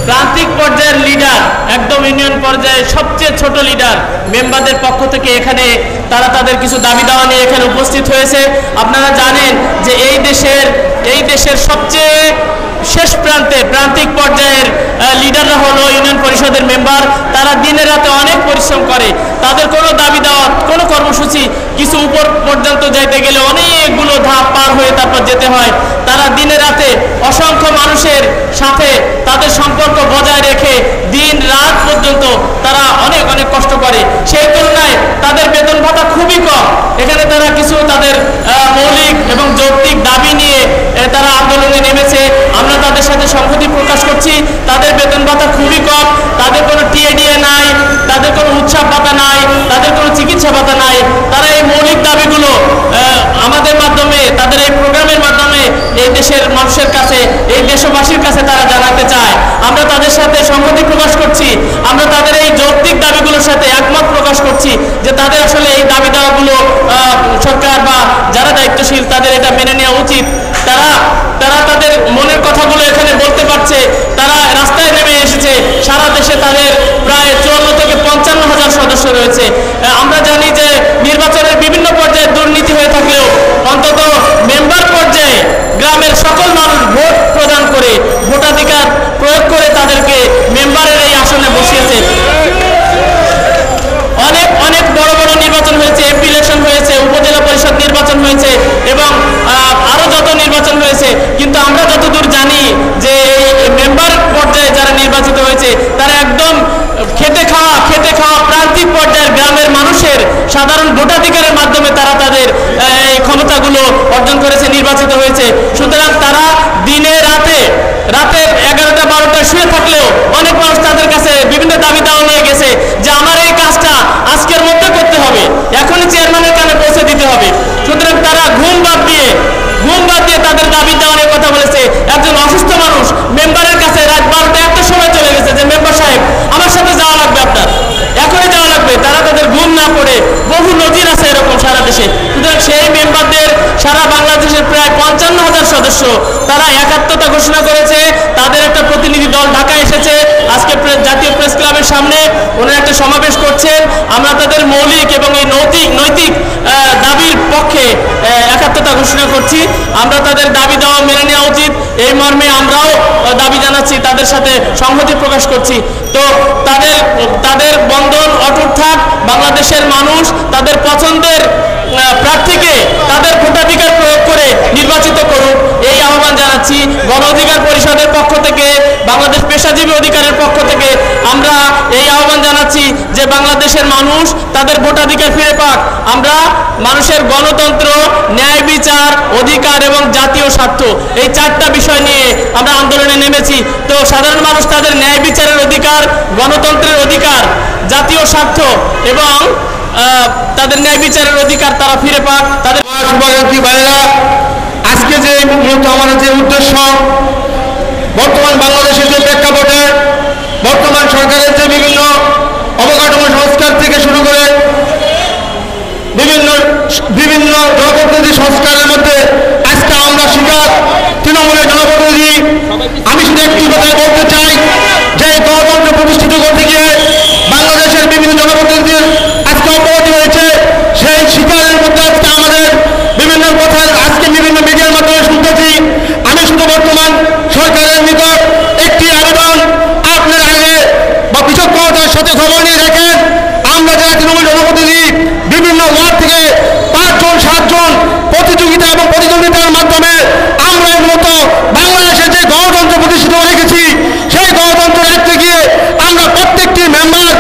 প্রান্তিক পর্যায়ের লিডার, একদম ইউনিয়ন পর্যায়ে সবচেয়ে ছোট লিডার মেম্বারদের পক্ষ থেকে এখানে তারা তাদের কিছু দাবি দাওয়া নিয়ে এখানে উপস্থিত হয়েছে। আপনারা জানেন যে এই দেশের সবচেয়ে শেষ প্রান্তে প্রান্তিক পর্যায়ের লিডাররা হলো ইউনিয়ন পরিষদের মেম্বার। তারা দিনে রাতে অনেক পরিশ্রম করে, তাদের কোনো দাবি দেওয়া কোনো কর্মসূচি কিছু উপর পর্যন্ত যাইতে গেলে অনেকগুলো ধাপ পার হয়ে তারপর যেতে হয়। তারা দিনে রাতে অসংখ্য মানুষের সাথে তাদের সম্পর্ক বজায় রেখে দিন রাত পর্যন্ত তারা অনেক কষ্ট করে। সেই তুলনায় তাদের বেতন ভাতা খুবই কম। এখানে তারা কিছু তাদের মৌলিক এবং যৌক্তিক দাবি নিয়ে তারা আন্দোলনে নেমেছে। আমরা তাদের সাথে সংহতি প্রকাশ করছি। তাদের বেতন ভাতা খুবই কম, তাদের কোনো টিএডিএ নাই, তাদের কোনো উৎসব ভাতা নাই, তাদের কোনো চিকিৎসা ভাতা নাই। তারা এই মৌলিক দাবিগুলো আমাদের মাধ্যমে, তাদের এই প্রোগ্রামের মাধ্যমে এই দেশের মানুষের কাছে, এই দেশবাসীর কাছে তারা জানাতে চায়। আমরা তাদের সাথে সংহতি প্রকাশ করছি। আমরা তাদের এই যৌক্তিক দাবিগুলোর সাথে একমত প্রকাশ করছি যে তাদের আসলে এই দাবি দাওয়াগুলো সরকার বা যারা দায়িত্বশীল তাদের এটা মেনে নেওয়া উচিত। তারা তাদের মনের কথাগুলো এখানে বলতে পারছে। তারা রাস্তায় নেমে এসেছে। সারা দেশে তাদের প্রায় 54 থেকে 55 হাজার সদস্য রয়েছে। আমরা জানি যে নির্বাচনের বিভিন্ন পর্যায়ে দুর্নীতি হয়ে থাকলেও অন্তত মেম্বার পর্যায়ে গ্রামের সকল মানুষ ভোট প্রদান করে, ভোটাধিকার প্রয়োগ করে তাদেরকে মেম্বারের এই আসনে বসিয়েছে। অনেক বড় বড় নির্বাচন হয়েছে, এমপি ইলেকশন হয়েছে, উপজেলা পরিষদ নির্বাচন হয়েছে এবং আরো যত নির্বাচন হয়েছে। কিন্তু আমরা যতদূর জানি যে এই মেম্বার পর্যায়ে যারা নির্বাচিত হয়েছে তারা একদম খেটে খাওয়া প্রান্তিক পর্যায়ের গ্রামের মানুষের সাধারণ ভোটাধিকারের মাধ্যমে তারা তাদের এই ক্ষমতাগুলো অর্জন করেছে, নির্বাচিত হয়েছে। সুতরাং তারা দিনে রাতের 11টা 12টা শুয়ে থাকলেও অনেক মানুষ তাদের কাছে বিভিন্ন দাবি দাওয়া নিয়ে গেছে যে আমার এই কাজটা আজকের মধ্যে করতে হবে, এখনই চেয়ারম্যানের কানে পৌঁছে দিতে হবে। সুতরাং তারা ঘুম বাদ দিয়ে তাদের দাবি দেওয়া নিয়ে কথা বলেছে। একজন অসুস্থ মানুষ মেম্বারের কাছে রাত 12টা 1টার সময় চলে গেছে যে মেম্বার সাহেব আমার সাথে যাওয়া লাগবে, আপনার এখনই যাওয়া লাগবে। তারা তাদের ঘুম না পড়ে, বহু নজির আছে এরকম সারা দেশে। সুতরাং সেই মেম্বারদের সারা বাংলাদেশের প্রায় 55 হাজার সদস্য তারা একাত্মতা ঘোষণা করেছে। তাদের একটা প্রতিনিধি দল ঢাকায় এসেছে, আজকে জাতীয় প্রেস ক্লাবের সামনে ওনারা একটা সমাবেশ করছেন। আমরা তাদের মৌলিক এবং এই নৈতিক দাবির পক্ষে একাত্মতা ঘোষণা করছি। আমরা তাদের দাবি দেওয়া মেনে নেওয়া উচিত, এই মর্মে আমরাও দাবি জানাচ্ছি, তাদের সাথে সংহতি প্রকাশ করছি। তো তাদের বন্ধন অটুট থাক। বাংলাদেশের মানুষ তাদের পছন্দের প্রার্থীকে তাদের ভোটাধিকার প্রয়োগ করে নির্বাচিত করুক, এই আহ্বান জানাচ্ছি। গণ অধিকার পরিষদের পক্ষ থেকে, বাংলাদেশ পেশাজীবী অধিকারের পক্ষ থেকে আমরা এই আহ্বান জানাচ্ছি যে বাংলাদেশের মানুষ তাদের ভোটাধিকার ফিরে পাক। আমরা মানুষের গণতন্ত্র, ন্যায় বিচার, অধিকার এবং জাতীয় স্বার্থ, এই 4টা বিষয় নিয়ে আমরা আন্দোলনে নেমেছি। তো সাধারণ মানুষ তাদের ন্যায় বিচারের অধিকার, গণতন্ত্রের অধিকার, জাতীয় স্বার্থ এবং তাদের ন্যায় বিচারের অধিকার তারা ফিরে পাক। তাদের শুভাকাঙ্ক্ষী ভাইরা, আজকে যে মূলত আমাদের যে উদ্দেশ্য, বর্তমান বাংলাদেশের যে প্রেক্ষাপটে বর্তমান সরকারের যে বিভিন্ন অবকাঠামো সংস্কার থেকে শুরু করে বিভিন্ন জনপ্রতিনিধি সংস্কারের মধ্যে আজকে আমরা শিকার তৃণমূলের জনপ্রতিনিধি। আমি শুধু একটি কথাই বলতে চাই যে গণতন্ত্র প্রতিষ্ঠিত করতে গিয়ে বাংলাদেশের বিভিন্ন জনপ্রতিনিধির আজকে অপরাধী হয়েছে। সেই শিকারের মধ্যে আজকে আমাদের বিভিন্ন কথা আজকে বিভিন্ন মিডিয়ার মাধ্যমে শুনতেছি। আমি শুধু বর্তমান সরকারের নিকট একটি আবেদন, আপনার আগে বা বিচক্ষণতার সাথে খবর নিয়ে দেখেন, আমরা যারা তৃণমূল জনপ্রতিনিধি বিভিন্ন ওয়ার্ড থেকে 5 জন 7 জন প্রতিযোগিতা এবং প্রতিদ্বন্দ্বিতার মাধ্যমে আমরা এর মতো বাংলাদেশের যে গণতন্ত্র প্রতিষ্ঠিত রেখেছি, সেই গণতন্ত্র রাখতে গিয়ে আমরা প্রত্যেকটি মেম্বার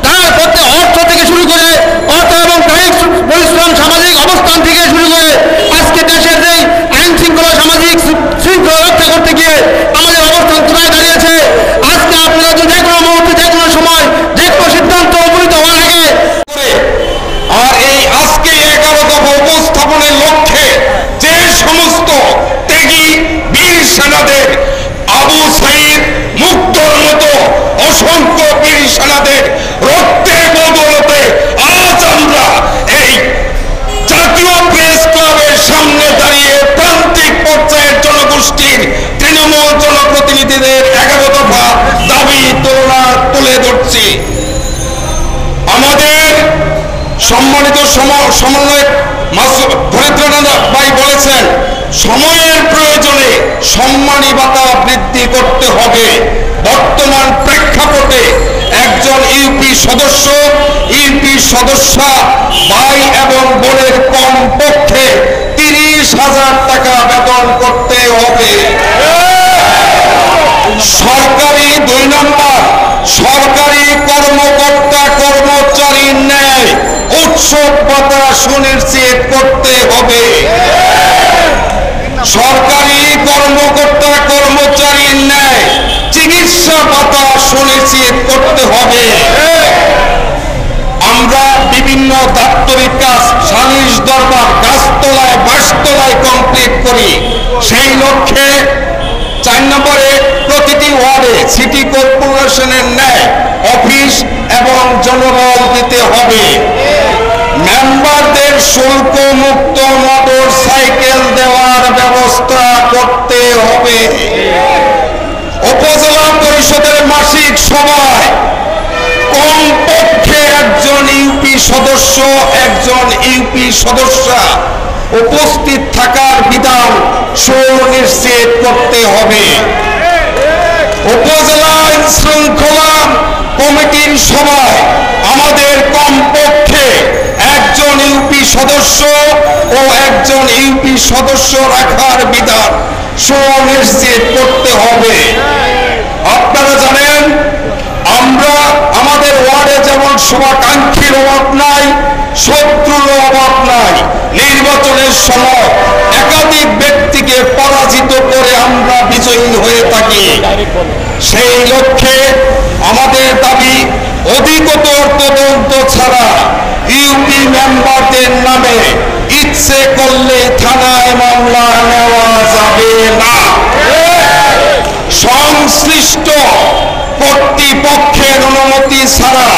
তার প্রত্যেক অর্থ থেকে শুরু করে অর্থ এবং কায়িক পরিশ্রম, সামাজিক অবস্থান থেকে শুরু করে আজকে দেশের যে আইন শৃঙ্খলা, সামাজিক শৃঙ্খলা রক্ষা করতে গিয়ে আমাদের অবস্থান কোথায় দাঁড়িয়েছে। আজকে আপনারা যে কোনো মুহূর্তে, যে কোনো সময়, যে কোনো সিদ্ধান্ত উপনীত হওয়ার আগে আর এই আজকে 11 দফা উপস্থাপনের লক্ষ্যে যে সমস্ত ত্যাগী বীর সেনাদের, আবু সাইদ মুক্তর মতো অসংখ্য বীর সেনাদের রক্তের বদৌলতে আজ আমরা এই জাতীয় প্রেস ক্লাবের সামনে দাঁড়িয়ে প্রান্তিক পর্যায়ের জনগোষ্ঠীর তৃণমূল জনপ্রতিনিধিদের 11 দফা সমন্বয়ক ধরিত্রনাথ ভাই বলেছেন, সময়ের প্রয়োজনে সম্মানী ভাতা বৃদ্ধি করতে হবে। বর্তমান প্রেক্ষাপটে একজন ইউপি সদস্যা ভাই এবং বোনের কমপক্ষে 30,000 টাকা বেতন করতে হবে। সরকারি 2 নম্বর, সরকারি কর্মকর্তা কর্মচারীর ন্যায় উৎসব ভাতা সুনিশ্চিত করতে হবে। সরকারি কর্মকর্তা কর্মচারীর ন্যায় চিকিৎসা ভাতা সুনিশ্চিত করতে হবে। আমরা বিভিন্ন দাপ্তরিক কাজ, সালিশ দরবার গাছতলায় বাসতলায় কমপ্লিট করি। সেই লক্ষ্যে 4 নম্বরে প্রতিটি ওয়ার্ডে সিটি কর্পোরেশনের ন্যায় অফিস এবং জনবল দিতে হবে। মেম্বারদের শুল্ক মুক্ত মোটর সাইকেল দেওয়ার ব্যবস্থা করতে হবে। উপজেলা পরিষদের মাসিক সভায় কমপক্ষে একজন ইউপি সদস্য, একজন ইউপি সদস্যা উপস্থিত থাকার বিধান সুনিশ্চিত করতে হবে। উপজেলা শৃঙ্খলা কমিটির সভায় আমাদের কমপক্ষে একজন ইউপি সদস্য ও একজন ইউপি সদস্য রাখার বিধান সুনিশ্চিত করতে হবে। আপনারা জানেন, আমরা আমাদের ওয়ার্ডে যেমন শুভাকাঙ্ক্ষীর অভাব নাই, শত্রুর অভাব নাই। নির্বাচনের সময় একাধিক ব্যক্তিকে পরাজিত করে আমরা বিজয়ী হয়ে থাকি। সেই লক্ষ্যে আমাদের দাবি, অধিকতর তদন্ত ছাড়া ইউপি মেম্বারদের নামে ইচ্ছে করলে থানায় মামলা নেওয়া যাবে না। সংশ্লিষ্ট কর্তৃপক্ষের অনুমতি ছাড়া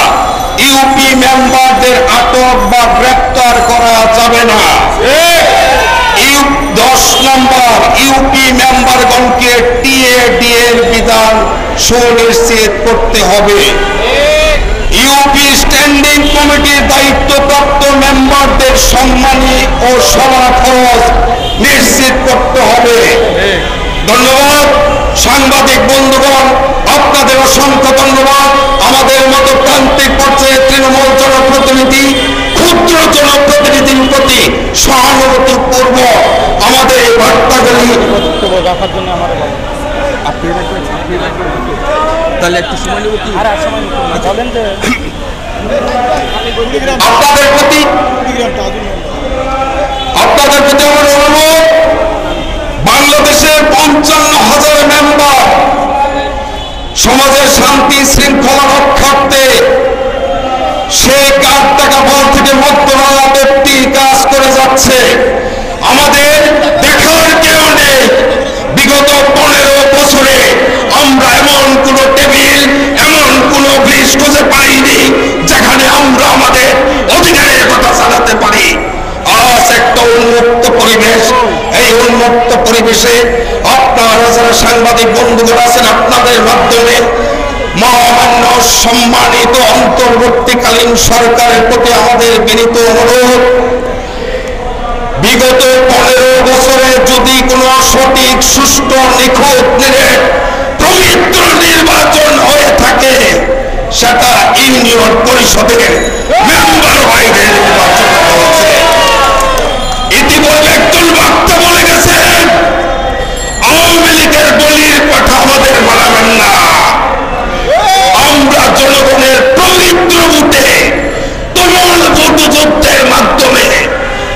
ইউপি মেম্বারদের আটক বা গ্রেপ্তার করা যাবে না। 10 নম্বর, ইউপি মেম্বারগণকে টিএডি এর বিধান সুনিশ্চিত করতে হবে। ইউপি স্ট্যান্ডিং কমিটির দায়িত্বপ্রাপ্ত মেম্বারদের সম্মানী ও সভা খরচ নিশ্চিত করতে হবে। ধন্যবাদ সাংবাদিক বন্ধুগণ, আপনাদের অসংখ্য ধন্যবাদ। আমাদের মতো প্রান্তিক পর্যায়ে তৃণমূল জনপ্রতিনিধি, ক্ষুদ্র জনপ্রতিনিধির প্রতি সহানুভূতিপূর্ব আমাদের এই বার্তাগুলি রাখার জন্য আমার তাহলে একটু সময় নেব কি বলেন যে আপনাদের প্রতি আমার অনুরোধ, বাংলাদেশের 55,000 মেম্বার সমাজের শান্তি শৃঙ্খলা রক্ষার্থে সে কার টাকা বল থেকে মধ্যরা ব্যক্তি কাজ করে যাচ্ছে। আমাদের দেখার কেউ নেই। বিগত 15 বছরে আমরা এমন কোন টেবিল, এমন কোন ব্রিজ খুঁজে পাইনি যেখানে আমরা আমাদের অধিকারের কথা চালাতে পারি। আজ একটা উন্মুক্ত পরিবেশ। এই উন্মুক্ত পরিবেশে আপনারা যারা সাংবাদিক বন্ধুগণ আছেন, আপনাদের মাধ্যমে মহামান্য সম্মানিত অন্তর্বর্তীকালীন সরকারের প্রতি আমাদের বিনীত অনুরোধ, বিগত 15 বছরে যদি কোনো সঠিক, সুষ্ঠু, নিখুঁত, পবিত্র নির্বাচন হয়ে থাকে, সেটা ইউনিয়ন পরিষদের মেম্বার বাইরে নির্বাচন হয়েছে। ইতিপূর্বে একজন বক্তা বলে গেছেন, আওয়ামী লীগের বলির পাঠা আমাদের বানাবেন না। আমরা জনগণের পবিত্র ভোটে, তুমুল যুদ্ধের মাধ্যমে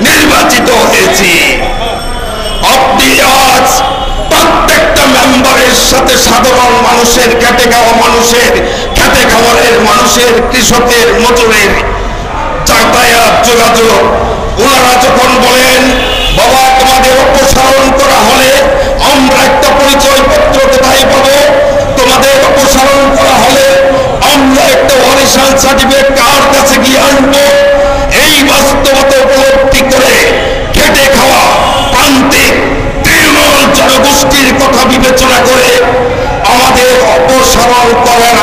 নির্বাচিত হয়েছি। আপনি আজ প্রত্যেকটা মেম্বারের সাথে সাধারণ মানুষের, খেটে খাওয়া মানুষের, খেটে খাওয়ারের মানুষের, কৃষকের, মজুরের যাতায়াত যোগাযোগ, ওনারা যখন বলেন বাবা তোমাদের অপসারণ করা হলে আমরা একটা পরিচয় পত্র কোথায় পাবো, তোমাদের অপসারণ করা হলে আমরা একটা অরিজিনাল সার্টিফিকেট কার কাছে গিয়ে আনবো, এই বাস্তবতা উপলব্ধি করে খেটে খাওয়া প্রান্তিক তৃণমূল জনগোষ্ঠীর কথা বিবেচনা করে আমাদের অপসারণ করার